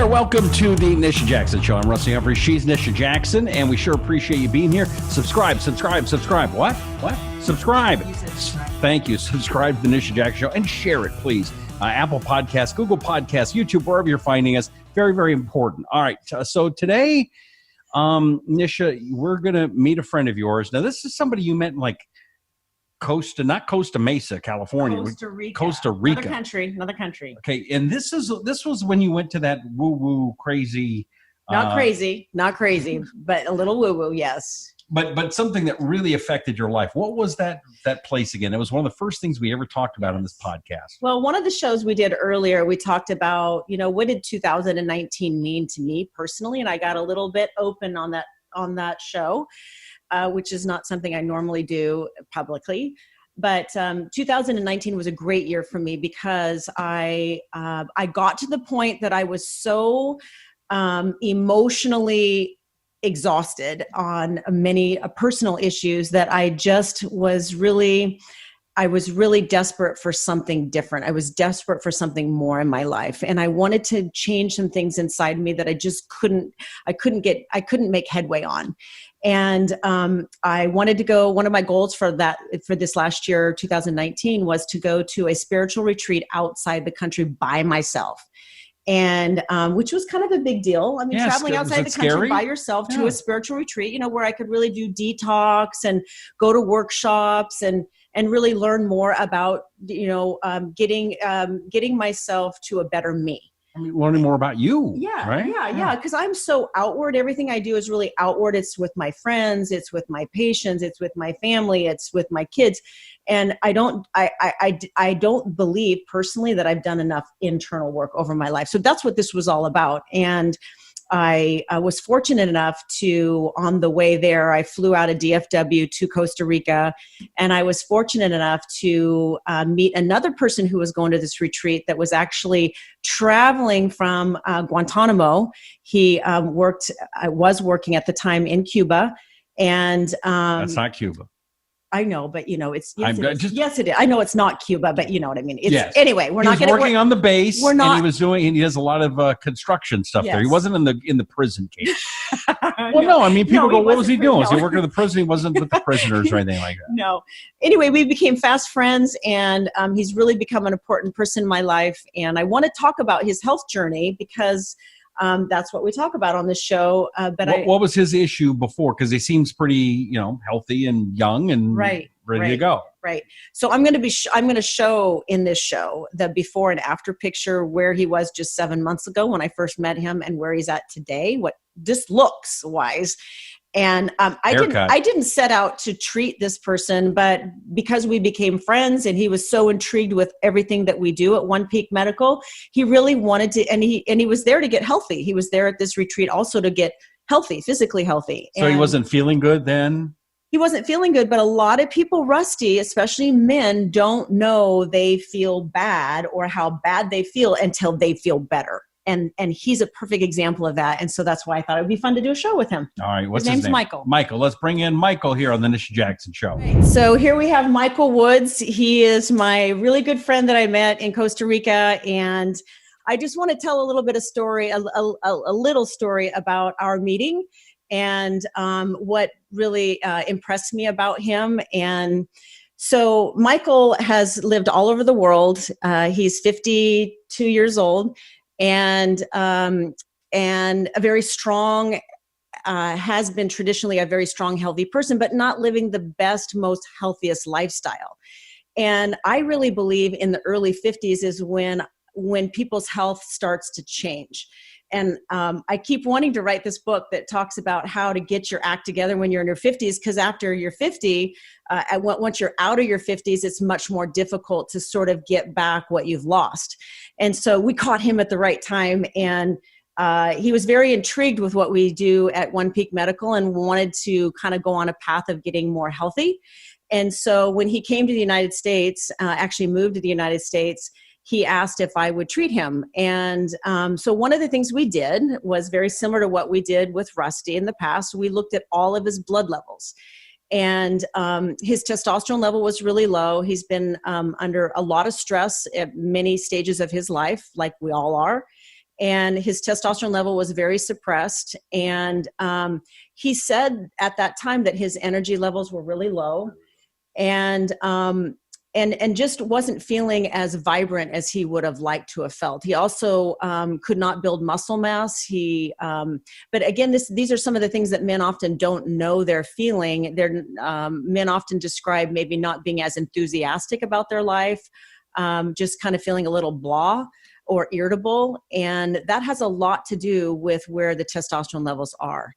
there, welcome to the Nisha Jackson Show. I'm Rusty Humphries, she's Nisha Jackson, and we sure appreciate you being here. Subscribe. What? Subscribe. Thank you. Subscribe to the Nisha Jackson Show and share it, please. Apple Podcasts, Google Podcasts, YouTube, wherever you're finding us. Very, very important. All right, so today, Nisha, we're going to meet a friend of yours. Now, this is somebody you met in not Costa Mesa, California. Costa Rica. Another country. Okay, and this was when you went to that woo-woo crazy. Not crazy, but a little woo-woo, yes. But something that really affected your life. What was that place again? It was one of the first things we ever talked about on this podcast. Well, one of the shows we did earlier, we talked about, what did 2019 mean to me personally? And I got a little bit open on that show. Which is not something I normally do publicly. But 2019 was a great year for me because I got to the point that I was so emotionally exhausted on many personal issues that I was really desperate for something different. I was desperate for something more in my life. And I wanted to change some things inside me that I couldn't make headway on. And I wanted to go, one of my goals for this last year, 2019, was to go to a spiritual retreat outside the country by myself. And which was kind of a big deal. I mean, traveling outside the country by yourself to a spiritual retreat, where I could really do detox and go to workshops and really learn more about, getting myself to a better me. I mean, learning more about you. Yeah, right? Yeah. Because I'm so outward. Everything I do is really outward. It's with my friends. It's with my patients. It's with my family. It's with my kids. And I don't believe personally that I've done enough internal work over my life. So that's what this was all about. And I was fortunate enough to, on the way there, I flew out of DFW to Costa Rica, and I was fortunate enough to meet another person who was going to this retreat that was actually traveling from Guantanamo. He was working at the time in Cuba, and that's not Cuba. I know, but it's yes, it is. I know it's not Cuba, but you know what I mean. It's, Anyway, we're not working on the base. We're not. And he does a lot of construction stuff there. He wasn't in the prison case. Well, no. I mean, people go, "What was he doing? Was he working in the prison? He wasn't with the prisoners or anything like that." No. Anyway, we became fast friends, and he's really become an important person in my life. And I want to talk about his health journey because that's what we talk about on this show. But what was his issue before? Because he seems pretty, healthy and young and ready to go. Right. So I'm going to show in this show the before and after picture where he was just 7 months ago when I first met him and where he's at today, what just looks wise. And I didn't set out to treat this person, but because we became friends and he was so intrigued with everything that we do at One Peak Medical, he really wanted to, and he was there to get healthy. He was there at this retreat also to get healthy, physically healthy. So he wasn't feeling good then? He wasn't feeling good, but a lot of people, Rusty, especially men, don't know they feel bad or how bad they feel until they feel better. And he's a perfect example of that. And so that's why I thought it would be fun to do a show with him. All right. What's his name? name's Michael. Michael. Let's bring in Michael here on the Nisha Jackson Show. Right. So here we have Michael Woods. He is my really good friend that I met in Costa Rica. And I just want to tell a little bit of story, a little story about our meeting and what really impressed me about him. And so Michael has lived all over the world. He's 52 years old. And a very strong, has been traditionally a very strong, healthy person, but not living the best, most healthiest lifestyle. And I really believe in the early 50s is when people's health starts to change. And I keep wanting to write this book that talks about how to get your act together when you're in your 50s, because after you're 50, once you're out of your 50s, it's much more difficult to sort of get back what you've lost. And so we caught him at the right time, and he was very intrigued with what we do at One Peak Medical and wanted to kind of go on a path of getting more healthy. And so when he came to the United States, actually moved to the United States, he asked if I would treat him. And so one of the things we did was very similar to what we did with Rusty in the past. We looked at all of his blood levels. And his testosterone level was really low. He's been under a lot of stress at many stages of his life, like we all are. and his testosterone level was very suppressed. And he said at that time that his energy levels were really low, and just wasn't feeling as vibrant as he would have liked to have felt. He also could not build muscle mass. But again, these are some of the things that men often don't know they're feeling. Men often describe maybe not being as enthusiastic about their life, just kind of feeling a little blah or irritable. And that has a lot to do with where the testosterone levels are.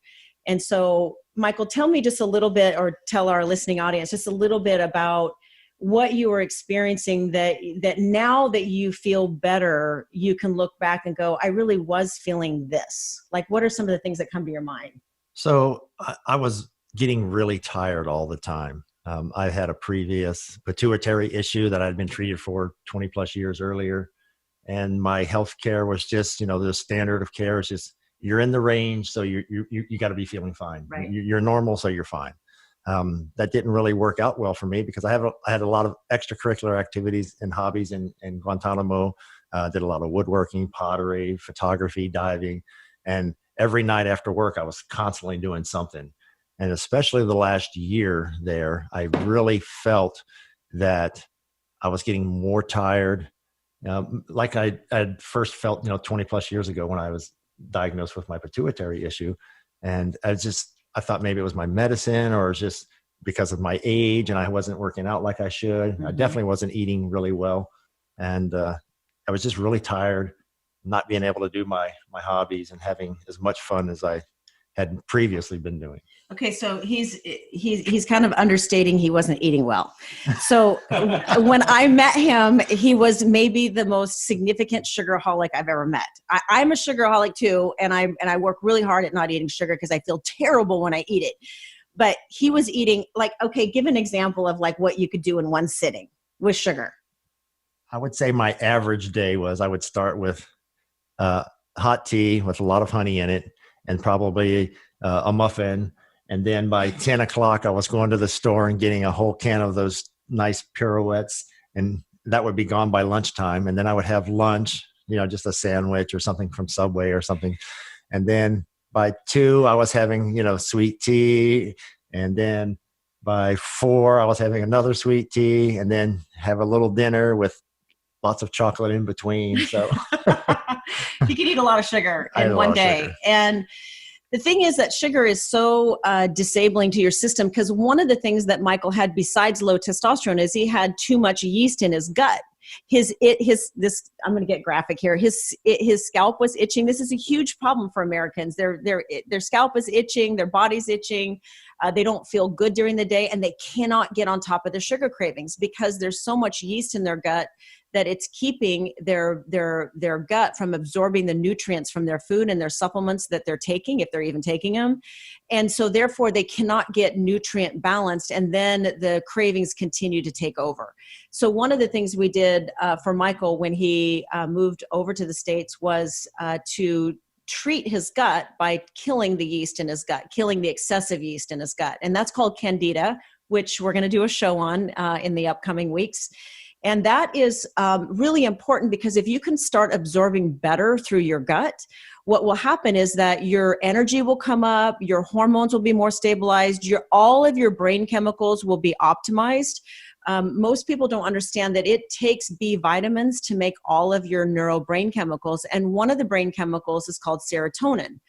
And so, Michael, tell me just a little bit, or tell our listening audience just a little bit about what you were experiencing that now that you feel better, you can look back and go, I really was feeling this. Like, what are some of the things that come to your mind? So I was getting really tired all the time. I had a previous pituitary issue that I'd been treated for 20 plus years earlier. And my health care was just, the standard of care is just, you're in the range. So you got to be feeling fine. Right. You're normal. So you're fine. That didn't really work out well for me because I had a lot of extracurricular activities and hobbies in Guantanamo. Did a lot of woodworking, pottery, photography, diving. And every night after work, I was constantly doing something. And especially the last year there, I really felt that I was getting more tired. Like I first felt, 20 plus years ago when I was diagnosed with my pituitary issue. And I thought maybe it was my medicine or just because of my age and I wasn't working out like I should. Mm-hmm. I definitely wasn't eating really well. And I was just really tired, not being able to do my hobbies and having as much fun as I had previously been doing. Okay, so he's kind of understating he wasn't eating well. So when I met him, he was maybe the most significant sugaraholic I've ever met. I'm a sugaraholic too, and I work really hard at not eating sugar because I feel terrible when I eat it. But he was eating give an example of like what you could do in one sitting with sugar. I would say my average day was I would start with hot tea with a lot of honey in it and probably a muffin. And then by 10 o'clock, I was going to the store and getting a whole can of those nice pirouettes. And that would be gone by lunchtime. And then I would have lunch, just a sandwich or something from Subway or something. And then by 2, I was having, sweet tea. And then by 4, I was having another sweet tea and then have a little dinner with lots of chocolate in between. So you can eat a lot of sugar in one day. And the thing is that sugar is so disabling to your system because one of the things that Michael had besides low testosterone is he had too much yeast in his gut. I'm going to get graphic here. His scalp was itching. This is a huge problem for Americans. Their scalp is itching, their body's itching. They don't feel good during the day, and they cannot get on top of their sugar cravings because there's so much yeast in their gut that it's keeping their gut from absorbing the nutrients from their food and their supplements that they're taking, if they're even taking them. And so therefore they cannot get nutrient balanced, and then the cravings continue to take over. So one of the things we did for Michael when he moved over to the States was to treat his gut by killing the yeast in his gut, killing the excessive yeast in his gut. And that's called Candida, which we're going to do a show on in the upcoming weeks. And that is really important because if you can start absorbing better through your gut, what will happen is that your energy will come up, your hormones will be more stabilized, all of your brain chemicals will be optimized. Most people don't understand that it takes B vitamins to make all of your neural brain chemicals. And one of the brain chemicals is called serotonin.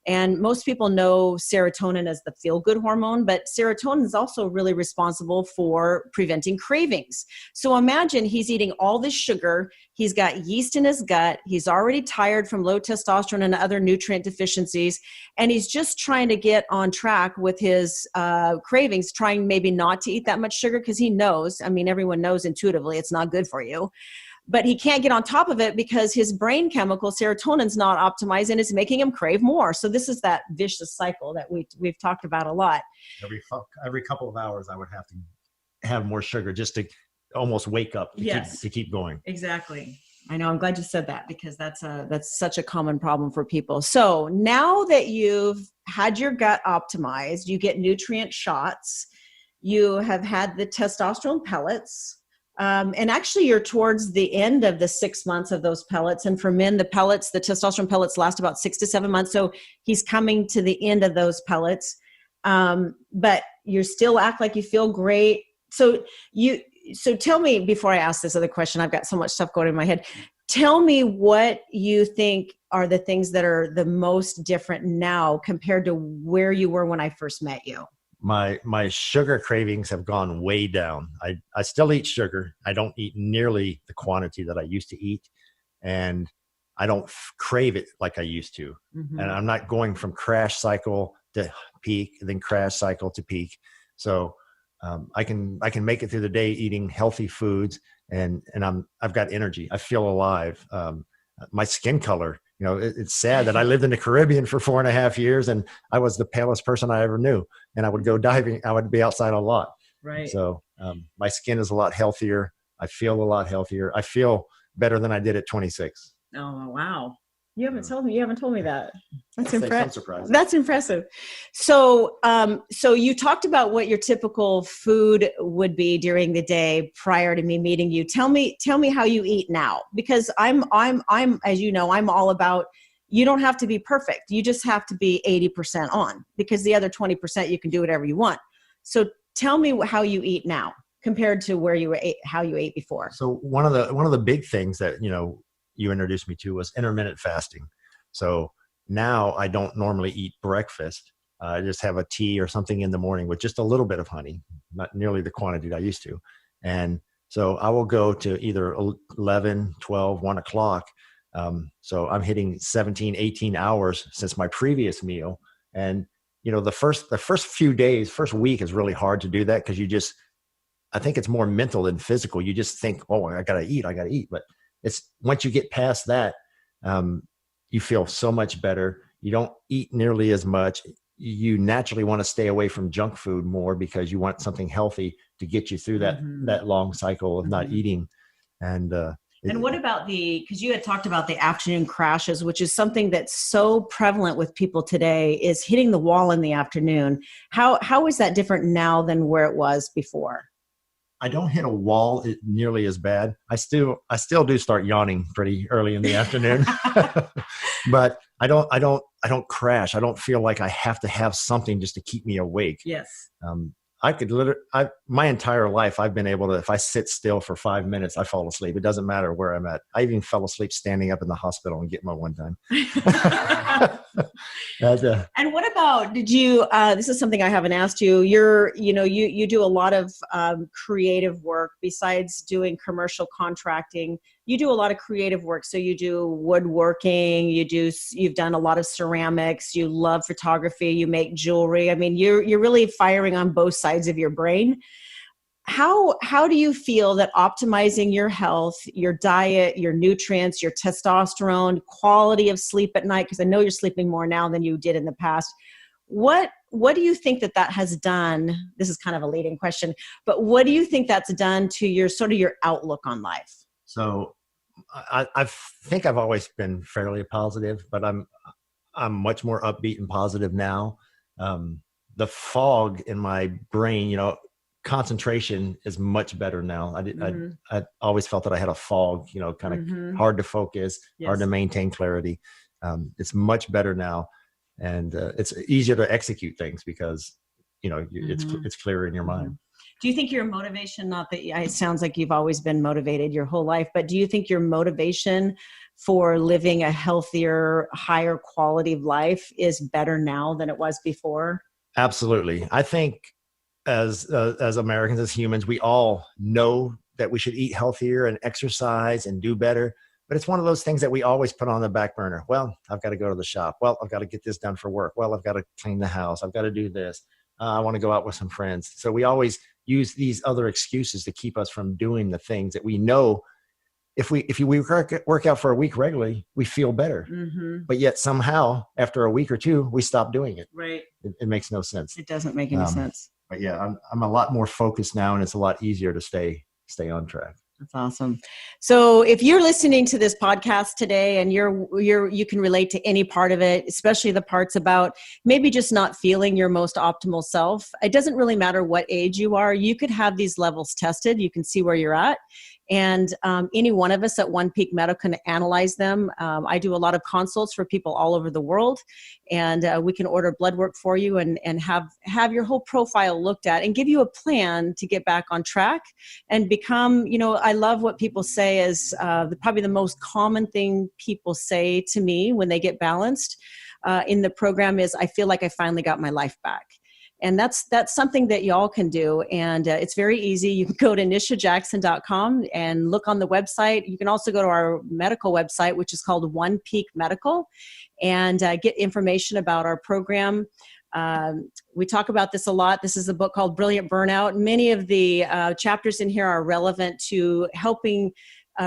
And most people know serotonin as the feel-good hormone, but serotonin is also really responsible for preventing cravings. So imagine he's eating all this sugar, he's got yeast in his gut, he's already tired from low testosterone and other nutrient deficiencies, and he's just trying to get on track with his cravings, trying maybe not to eat that much sugar because he knows, everyone knows intuitively it's not good for you. But he can't get on top of it because his brain chemical, serotonin's not optimized and it's making him crave more. So this is that vicious cycle that we've talked about a lot. Every couple of hours, I would have to have more sugar just to almost wake up to keep going. Exactly. I know. I'm glad you said that because that's such a common problem for people. So now that you've had your gut optimized, you get nutrient shots, you have had the testosterone pellets, And actually you're towards the end of the 6 months of those pellets. And for men, the testosterone pellets last about 6 to 7 months. So he's coming to the end of those pellets. But you still act like you feel great. So tell me, before I ask this other question, I've got so much stuff going in my head. Tell me what you think are the things that are the most different now compared to where you were when I first met you. My sugar cravings have gone way down. I still eat sugar. I don't eat nearly the quantity that I used to eat, and I don't crave it like I used to. Mm-hmm. And I'm not going from crash cycle to peak, and then crash cycle to peak. So I can make it through the day eating healthy foods, and I've got energy. I feel alive. My skin color, it's sad that I lived in the Caribbean for 4.5 years, and I was the palest person I ever knew. And I would go diving. I would be outside a lot. Right. So my skin is a lot healthier. I feel a lot healthier. I feel better than I did at 26. Oh, wow. You haven't told me that. That's impressive. Surprising. That's impressive. So, so you talked about what your typical food would be during the day prior to me meeting you. Tell me how you eat now, because I'm, as you know, I'm all about, you don't have to be perfect. You just have to be 80% on, because the other 20% you can do whatever you want. So tell me how you eat now compared to how you ate before. So one of the big things that, you introduced me to was intermittent fasting. So now I don't normally eat breakfast. I just have a tea or something in the morning with just a little bit of honey, not nearly the quantity that I used to. And so I will go to either 11, 12, 1 o'clock. So I'm hitting 17, 18 hours since my previous meal. And, the first few days, first week is really hard to do that, because I think it's more mental than physical. You just think, oh, I gotta eat. But it's once you get past that, you feel so much better. You don't eat nearly as much. You naturally want to stay away from junk food more, because you want something healthy to get you through that long cycle of not eating. And what about because you had talked about the afternoon crashes, which is something that's so prevalent with people today, is hitting the wall in the afternoon. How is that different now than where it was before? I don't hit a wall nearly as bad. I still do start yawning pretty early in the afternoon, but I don't crash. I don't feel like I have to have something just to keep me awake. Yes. I could my entire life, I've been able to, if I sit still for 5 minutes, I fall asleep. It doesn't matter where I'm at. I even fell asleep standing up in the hospital and getting my one time. And what about, did you, this is something I haven't asked you, you do a lot of creative work besides doing commercial contracting. You do a lot of creative work. So you do woodworking, you've done a lot of ceramics, you love photography, you make jewelry. I mean, you're really firing on both sides of your brain. How do you feel that optimizing your health, your diet, your nutrients, your testosterone, quality of sleep at night, because I know you're sleeping more now than you did in the past, what do you think that has done? This is kind of a leading question, but what do you think that's done to your outlook on life? So I think I've always been fairly positive, but I'm much more upbeat and positive now. The fog in my brain, concentration is much better now. I always felt that I had a fog, kind of hard to focus, hard to maintain clarity. It's much better now, and it's easier to execute things because it's clearer in your mind. Do you think your motivation, not that it sounds like you've always been motivated your whole life, but do you think your motivation for living a healthier, higher quality of life is better now than it was before? Absolutely. I think as Americans, as humans, we all know that we should eat healthier and exercise and do better. But it's one of those things that we always put on the back burner. Well, I've got to go to the shop. Well, I've got to get this done for work. Well, I've got to clean the house. I've got to do this. I want to go out with some friends. So we always use these other excuses to keep us from doing the things that we know if we work out for a week regularly, we feel better. But yet somehow after a week or two, we stop doing it. Right. It makes no sense. It doesn't make any sense. But yeah, I'm a lot more focused now, and it's a lot easier to stay on track. That's awesome. So if you're listening to this podcast today and you can relate to any part of it, especially the parts about maybe just not feeling your most optimal self, it doesn't really matter what age you are. You could have these levels tested. You can see where you're at. And any one of us at One Peak Medical can analyze them. I do a lot of consults for people all over the world, and we can order blood work for you and have your whole profile looked at and give you a plan to get back on track and become, I love what people say is probably the most common thing people say to me when they get balanced in the program is, I feel like I finally got my life back. And that's something that y'all can do. And it's very easy. You can go to nishajackson.com and look on the website. You can also go to our medical website, which is called One Peak Medical, and get information about our program. We talk about this a lot. This is a book called Brilliant Burnout. Many of the chapters in here are relevant to helping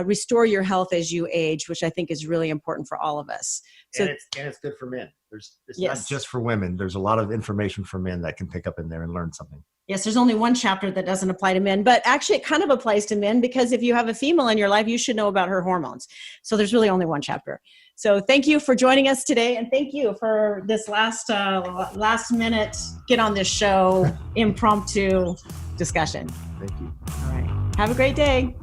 restore your health as you age, which I think is really important for all of us. So, and it's good for men. It's yes. Not just for women. There's a lot of information for men that can pick up in there and learn something. Yes, there's only one chapter that doesn't apply to men, but actually it kind of applies to men because if you have a female in your life, you should know about her hormones. So there's really only one chapter. So thank you for joining us today. And thank you for this last minute, get on this show, impromptu discussion. Thank you. All right. Have a great day.